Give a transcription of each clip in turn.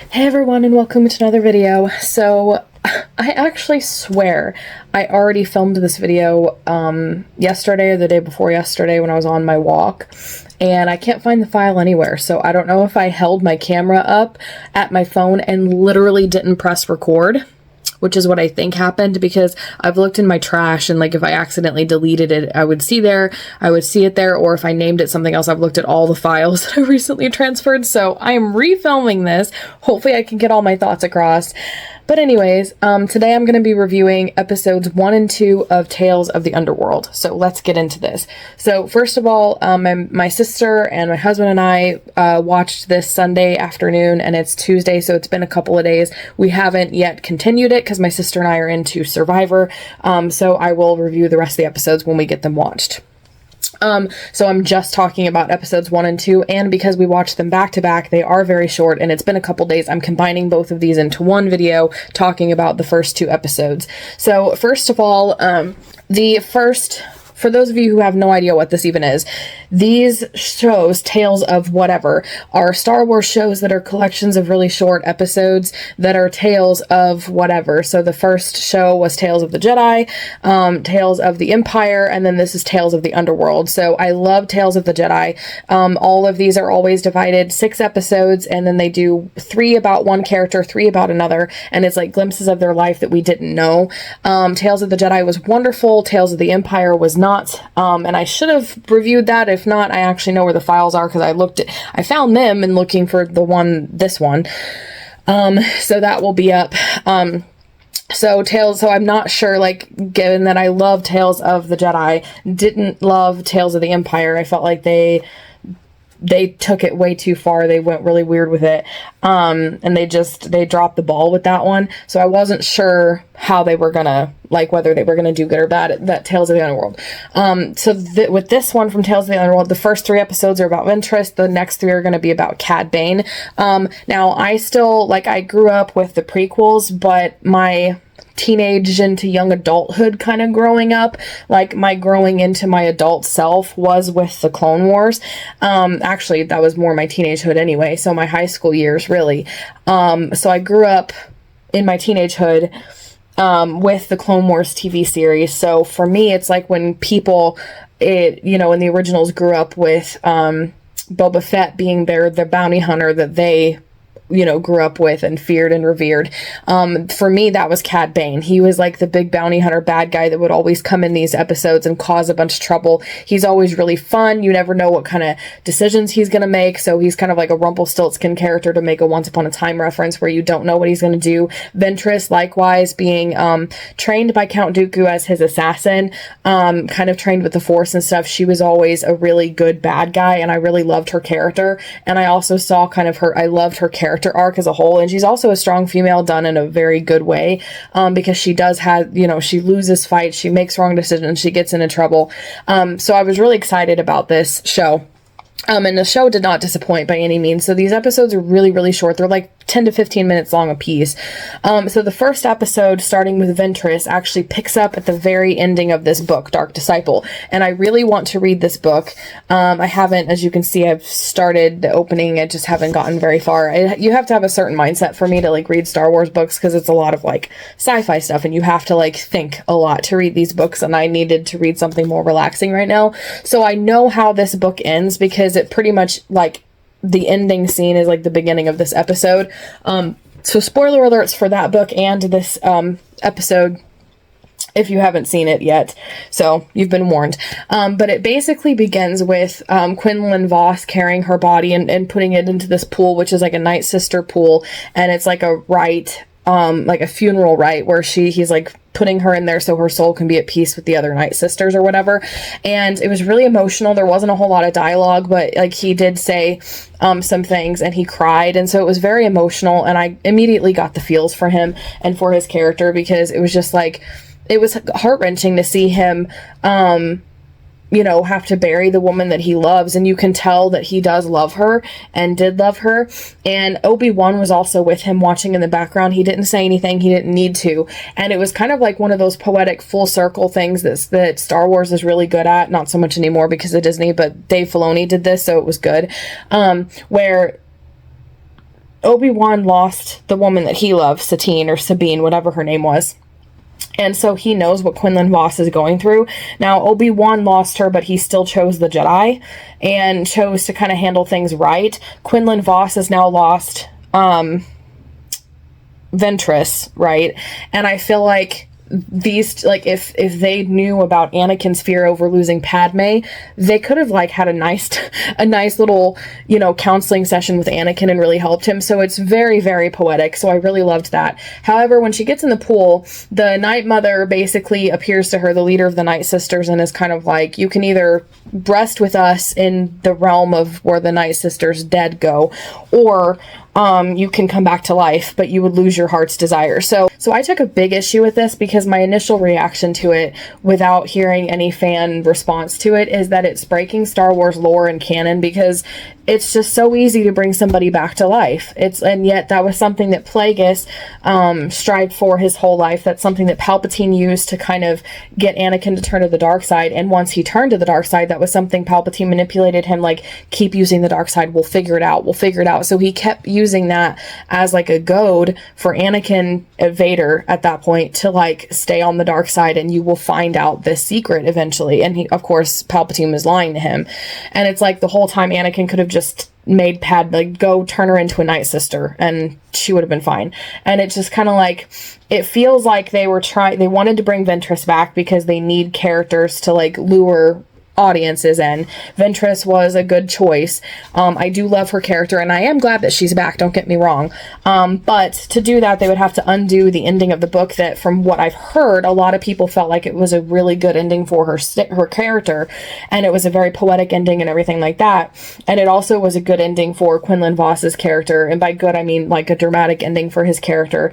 Hey everyone, and welcome to another video. So I actually swear I already filmed this video yesterday or the day before yesterday when I was on my walk, and I can't find the file anywhere. So I don't know if I held my camera up at my phone and literally didn't press record, which is what I think happened, because I've looked in my trash and like if I accidentally deleted it, I would see it there, or if I named it something else, I've looked at all the files that I recently transferred. So I am refilming this. Hopefully I can get all my thoughts across. But anyways, today I'm going to be reviewing episodes 1 and 2 of Tales of the Underworld. So let's get into this. So first of all, my sister and my husband and I watched this Sunday afternoon, and it's Tuesday, so it's been a couple of days. We haven't yet continued it because my sister and I are into Survivor, so I will review the rest of the episodes when we get them watched. So I'm just talking about episodes 1 and 2, and because we watched them back to back, they are very short and it's been a couple days, I'm combining both of these into one video talking about the first 2 episodes. So first of all, for those of you who have no idea what this even is, these shows, Tales of whatever, are Star Wars shows that are collections of really short episodes that are tales of whatever. So the first show was Tales of the Jedi, Tales of the Empire, and then this is Tales of the Underworld. So I love Tales of the Jedi. All of these are always divided 6 episodes, and then they do 3 about one character, 3 about another, and it's like glimpses of their life that we didn't know. Tales of the Jedi was wonderful. Tales of the Empire was not. And I should have reviewed that. If not, I actually know where the files are because I found them and looking for this one. So that will be up. So I'm not sure, like, given that I love Tales of the Jedi, didn't love Tales of the Empire. I felt like they took it way too far. They went really weird with it. And they dropped the ball with that one. So I wasn't sure how they were gonna, like, whether they were gonna do good or bad at that Tales of the Underworld. With this one from Tales of the Underworld, the first 3 episodes are about Ventress. The next 3 are gonna be about Cad Bane. Now I grew up with the prequels, but my teenage into young adulthood kind of growing up, like my growing into my adult self was with the Clone Wars. Actually that was more my teenagehood anyway, so my high school years really. So I grew up in my teenagehood with the Clone Wars TV series. So for me, it's like when people in the originals grew up with Boba Fett being the bounty hunter that they grew up with and feared and revered. For me, that was Cad Bane. He was like the big bounty hunter bad guy that would always come in these episodes and cause a bunch of trouble. He's always really fun. You never know what kind of decisions he's going to make. So he's kind of like a Rumpelstiltskin character, to make a Once Upon a Time reference, where you don't know what he's going to do. Ventress, likewise, being trained by Count Dooku as his assassin, kind of trained with the Force and stuff. She was always a really good bad guy, and I really loved her character. And I also saw I loved her character arc as a whole, and she's also a strong female done in a very good way, because she does have, she loses fights, she makes wrong decisions, she gets into trouble. So I was really excited about this show. And the show did not disappoint by any means. So these episodes are really, really short. They're like 10 to 15 minutes long a piece. So the first episode, starting with Ventress, actually picks up at the very ending of this book, Dark Disciple. And I really want to read this book. I haven't, as you can see, I've started the opening. I just haven't gotten very far. You have to have a certain mindset for me to like read Star Wars books, because it's a lot of like sci-fi stuff and you have to like think a lot to read these books. And I needed to read something more relaxing right now. So I know how this book ends, because it pretty much, like, the ending scene is like the beginning of this episode. So spoiler alerts for that book and this episode if you haven't seen it yet, so you've been warned. But it basically begins with Quinlan Vos carrying her body and putting it into this pool, which is like a Night Sister pool, and it's like a rite, like a funeral rite, where he's like putting her in there so her soul can be at peace with the other Night Sisters or whatever. And it was really emotional. There wasn't a whole lot of dialogue, but like he did say some things, and he cried, and so it was very emotional, and I immediately got the feels for him and for his character, because it was just like, it was heart-wrenching to see him have to bury the woman that he loves, and you can tell that he does love her and did love her. And Obi-Wan was also with him watching in the background. He didn't say anything, he didn't need to, and it was kind of like one of those poetic full circle things that Star Wars is really good at, not so much anymore because of Disney, but Dave Filoni did this, so it was good, where Obi-Wan lost the woman that he loved, Satine or Sabine, whatever her name was. And so he knows what Quinlan Vos is going through. Now, Obi-Wan lost her, but he still chose the Jedi and chose to kind of handle things right. Quinlan Vos has now lost Ventress, right? And I feel like these, like, if they knew about Anakin's fear over losing Padme, they could have like had a nice little, you know, counseling session with Anakin and really helped him. So it's very, very poetic. So I really loved that. However, when she gets in the pool, the Night Mother basically appears to her, the leader of the Night Sisters, and is kind of like, you can either rest with us in the realm of where the Night Sisters dead go, or you can come back to life, but you would lose your heart's desire. So I took a big issue with this because my initial reaction to it, without hearing any fan response to it, is that it's breaking Star Wars lore and canon, because it's just so easy to bring somebody back to life. And yet that was something that Plagueis strived for his whole life. That's something that Palpatine used to kind of get Anakin to turn to the dark side. And once he turned to the dark side, that was something Palpatine manipulated him, like, keep using the dark side. We'll figure it out. So he kept using that as like a goad for Anakin Vader at that point to like stay on the dark side, and you will find out this secret eventually. And he, of course, Palpatine was lying to him. And it's like the whole time Anakin could have just made go turn her into a Night Sister and she would have been fine. And it's just kind of like, it feels like they wanted to bring Ventress back because they need characters to like lure audiences in. Ventress was a good choice. I do love her character, and I am glad that she's back, don't get me wrong. But to do that, they would have to undo the ending of the book that, from what I've heard, a lot of people felt like it was a really good ending for her character, and it was a very poetic ending and everything like that. And it also was a good ending for Quinlan Vos's character, and by good, I mean like a dramatic ending for his character.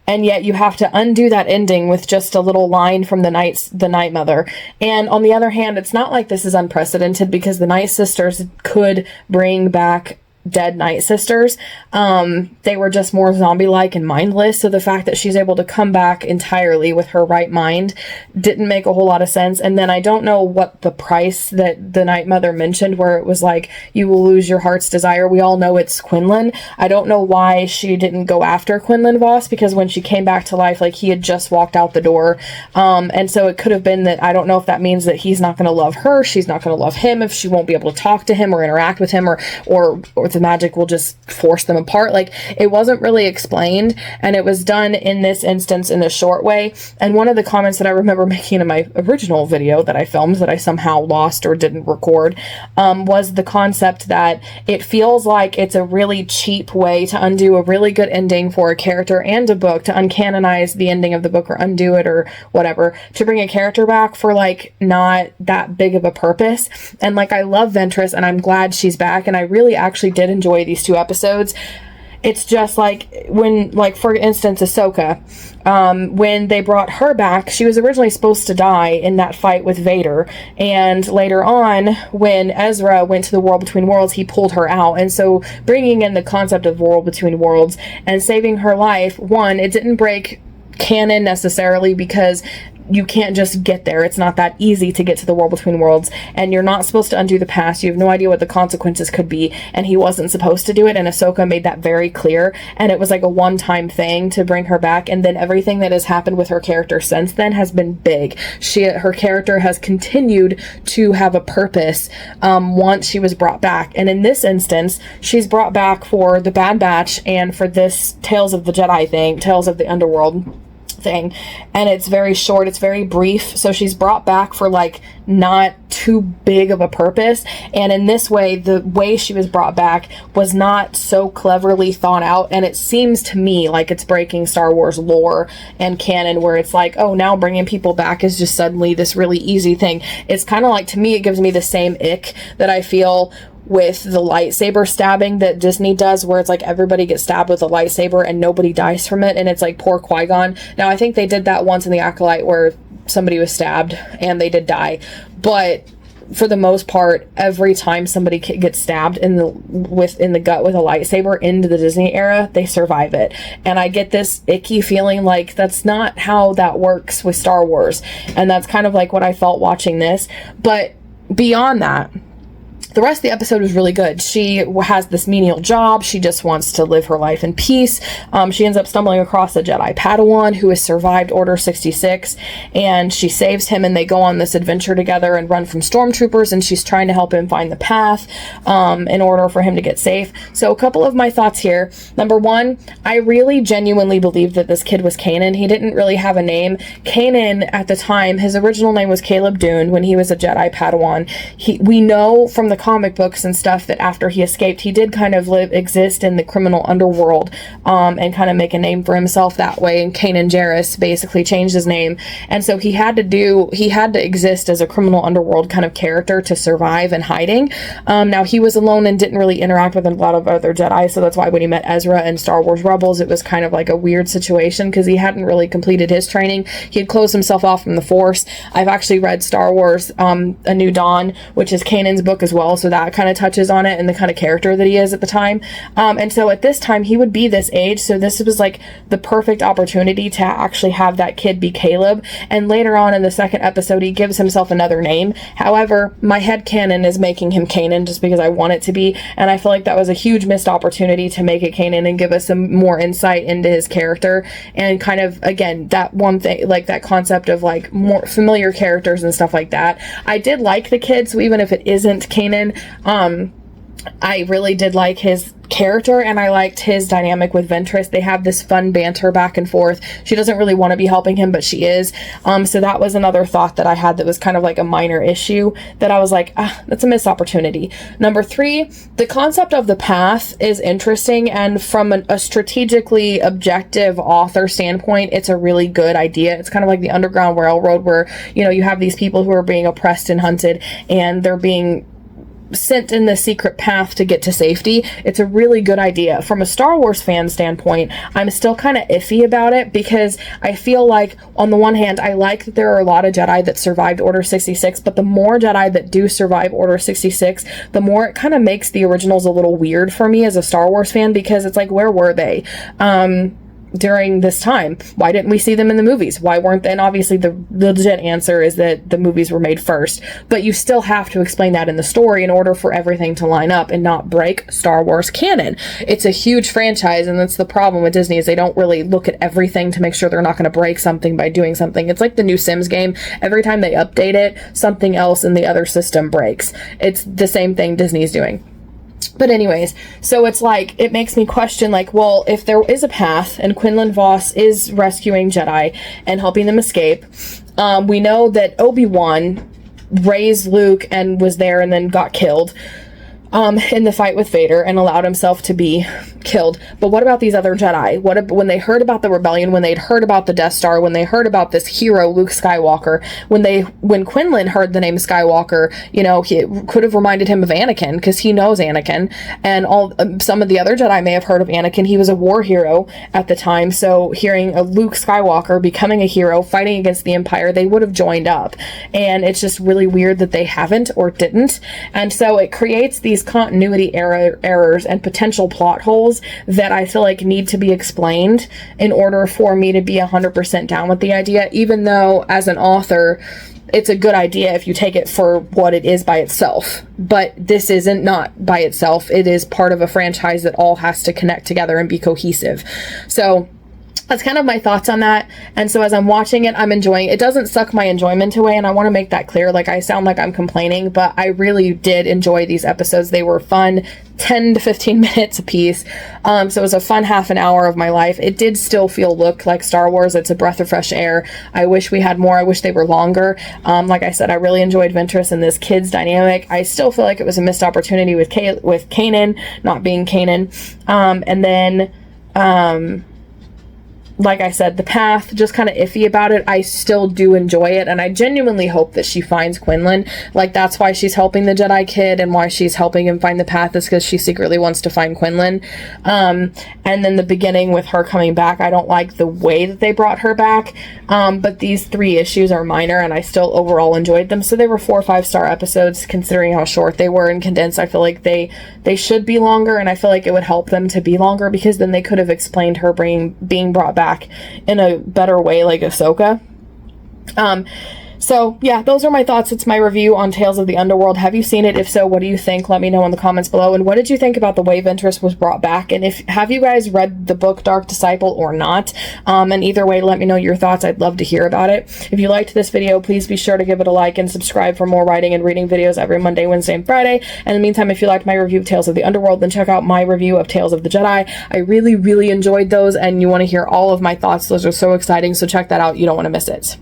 And yet you have to undo that ending with just a little line from the Night Mother. And on the other hand, it's not like this is unprecedented, because the Night Sisters could bring back dead Night Sisters. They were just more zombie-like and mindless. So the fact that she's able to come back entirely with her right mind didn't make a whole lot of sense. And then I don't know what the price that the Night Mother mentioned, where it was like, you will lose your heart's desire. We all know it's Quinlan. I don't know why she didn't go after Quinlan Vos, because when she came back to life, like, he had just walked out the door. And so it could have been that, I don't know if that means that he's not going to love her, she's not going to love him, if she won't be able to talk to him or interact with him, or the magic will just force them apart. Like, it wasn't really explained, and it was done in this instance in a short way. And one of the comments that I remember making in my original video that I filmed that I somehow lost or didn't record, was the concept that it feels like it's a really cheap way to undo a really good ending for a character and a book, to uncanonize the ending of the book or undo it or whatever, to bring a character back for like not that big of a purpose. And like, I love Ventress and I'm glad she's back, and I really actually did enjoy these 2 episodes. It's just like, when, like, for instance, Ahsoka, when they brought her back, she was originally supposed to die in that fight with Vader, and later on, when Ezra went to the World Between Worlds, he pulled her out. And so bringing in the concept of World Between Worlds and saving her life, one, it didn't break canon necessarily, because you can't just get there. It's not that easy to get to the World Between Worlds, and you're not supposed to undo the past. You have no idea what the consequences could be, and he wasn't supposed to do it, and Ahsoka made that very clear, and it was like a one-time thing to bring her back. And then everything that has happened with her character since then has been big. Her character has continued to have a purpose once she was brought back, and in this instance, she's brought back for the Bad Batch and for this Tales of the Jedi thing, Tales of the Underworld thing, and it's very short, it's very brief, so she's brought back for like not too big of a purpose. And in this way, the way she was brought back was not so cleverly thought out, and it seems to me like it's breaking Star Wars lore and canon, where it's like, oh, now bringing people back is just suddenly this really easy thing. It's kind of like, to me, it gives me the same ick that I feel with the lightsaber stabbing that Disney does, where it's like everybody gets stabbed with a lightsaber and nobody dies from it, and it's like poor Qui-Gon. Now, I think they did that once in The Acolyte, where somebody was stabbed and they did die, but for the most part, every time somebody gets stabbed in the gut with a lightsaber into the Disney era, they survive it. And I get this icky feeling like that's not how that works with Star Wars, and that's kind of like what I felt watching this. But beyond that, the rest of the episode was really good. She has this menial job. She just wants to live her life in peace. She ends up stumbling across a Jedi Padawan who has survived Order 66, and she saves him, and they go on this adventure together and run from stormtroopers, and she's trying to help him find the path in order for him to get safe. So a couple of my thoughts here. Number one, I really genuinely believed that this kid was Canon. He didn't really have a name. Canon, at the time, his original name was Caleb Dune when he was a Jedi Padawan. We know from the comic books and stuff that after he escaped, he did kind of exist in the criminal underworld and kind of make a name for himself that way, and Kanan Jarrus basically changed his name, and so he had to exist as a criminal underworld kind of character to survive and hiding. Now he was alone and didn't really interact with a lot of other Jedi, so that's why when he met Ezra in Star Wars Rebels, it was kind of like a weird situation because he hadn't really completed his training. He had closed himself off from the Force. I've actually read Star Wars A New Dawn, which is Kanan's book as well, so that kind of touches on it and the kind of character that he is at the time. And so at this time, he would be this age, so this was like the perfect opportunity to actually have that kid be Caleb. And later on in the second episode, he gives himself another name. However, my headcanon is making him Kanan just because I want it to be, and I feel like that was a huge missed opportunity to make it Kanan and give us some more insight into his character, and kind of, again, that one thing, like that concept of like more familiar characters and stuff like that. I did like the kid, so even if it isn't Kanan, I really did like his character, and I liked his dynamic with Ventress. They have this fun banter back and forth. She doesn't really want to be helping him, but she is. So that was another thought that I had that was kind of like a minor issue that I was like, that's a missed opportunity. Number three, the concept of the path is interesting, and from a strategically objective author standpoint, it's a really good idea. It's kind of like the Underground Railroad, where, you know, you have these people who are being oppressed and hunted, and they're being sent in the secret path to get to safety. It's a really good idea. From a Star Wars fan standpoint, I'm still kind of iffy about it because I feel like, on the one hand, I like that there are a lot of Jedi that survived Order 66, but the more Jedi that do survive Order 66, the more it kind of makes the originals a little weird for me as a Star Wars fan, because it's like, where were they during this time? Why didn't we see them in the movies? Why weren't they? And obviously the legit answer is that the movies were made first, but you still have to explain that in the story in order for everything to line up and not break Star Wars canon. It's a huge franchise, and that's the problem with Disney, is they don't really look at everything to make sure they're not going to break something by doing something. It's like the new Sims game. Every time they update it, something else in the other system breaks. It's the same thing Disney's doing. But anyways, so it's like, it makes me question, like, well, if there is a path and Quinlan Vos is rescuing Jedi and helping them escape, we know that Obi-Wan raised Luke and was there and then got killed in the fight with Vader and allowed himself to be killed. But what about these other Jedi? When they heard about the rebellion, when they'd heard about the Death Star, when they heard about this hero, Luke Skywalker, when Quinlan heard the name Skywalker, you know, he could have reminded him of Anakin, because he knows Anakin, and some of the other Jedi may have heard of Anakin. He was a war hero at the time, so hearing a Luke Skywalker becoming a hero, fighting against the Empire, they would have joined up. And it's just really weird that they haven't or didn't. And so it creates these continuity errors and potential plot holes that I feel like need to be explained in order for me to be 100% down with the idea, even though as an author, it's a good idea if you take it for what it is by itself. But this isn't not by itself. It is part of a franchise that all has to connect together and be cohesive. So that's kind of my thoughts on that. And so as I'm watching it, I'm enjoying it. It doesn't suck my enjoyment away, and I want to make that clear. Like, I sound like I'm complaining, but I really did enjoy these episodes. They were fun, 10 to 15 minutes a piece. So it was a fun half an hour of my life. It did still look like Star Wars. It's a breath of fresh air. I wish we had more. I wish they were longer. Like I said, I really enjoyed Ventress and this kid's dynamic. I still feel like it was a missed opportunity with Kanan not being Kanan. And then like I said, the path, just kind of iffy about it. I still do enjoy it, and I genuinely hope that she finds Quinlan. Like, that's why she's helping the Jedi kid, and why she's helping him find the path, is because she secretly wants to find Quinlan. And then the beginning with her coming back, I don't like the way that they brought her back, but these 3 issues are minor, and I still overall enjoyed them. So they were 4 or 5-star episodes, considering how short they were and condensed. I feel like they should be longer, and I feel like it would help them to be longer, because then they could have explained her being brought back in a better way, like Ahsoka. So yeah, those are my thoughts. It's my review on Tales of the Underworld. Have you seen it? If so, what do you think? Let me know in the comments below. And what did you think about the way Ventress was brought back? And have you guys read the book Dark Disciple or not? And either way, let me know your thoughts. I'd love to hear about it. If you liked this video, please be sure to give it a like and subscribe for more writing and reading videos every Monday, Wednesday, and Friday. And in the meantime, if you liked my review of Tales of the Underworld, then check out my review of Tales of the Jedi. I really, really enjoyed those, and you want to hear all of my thoughts. Those are so exciting, so check that out. You don't want to miss it.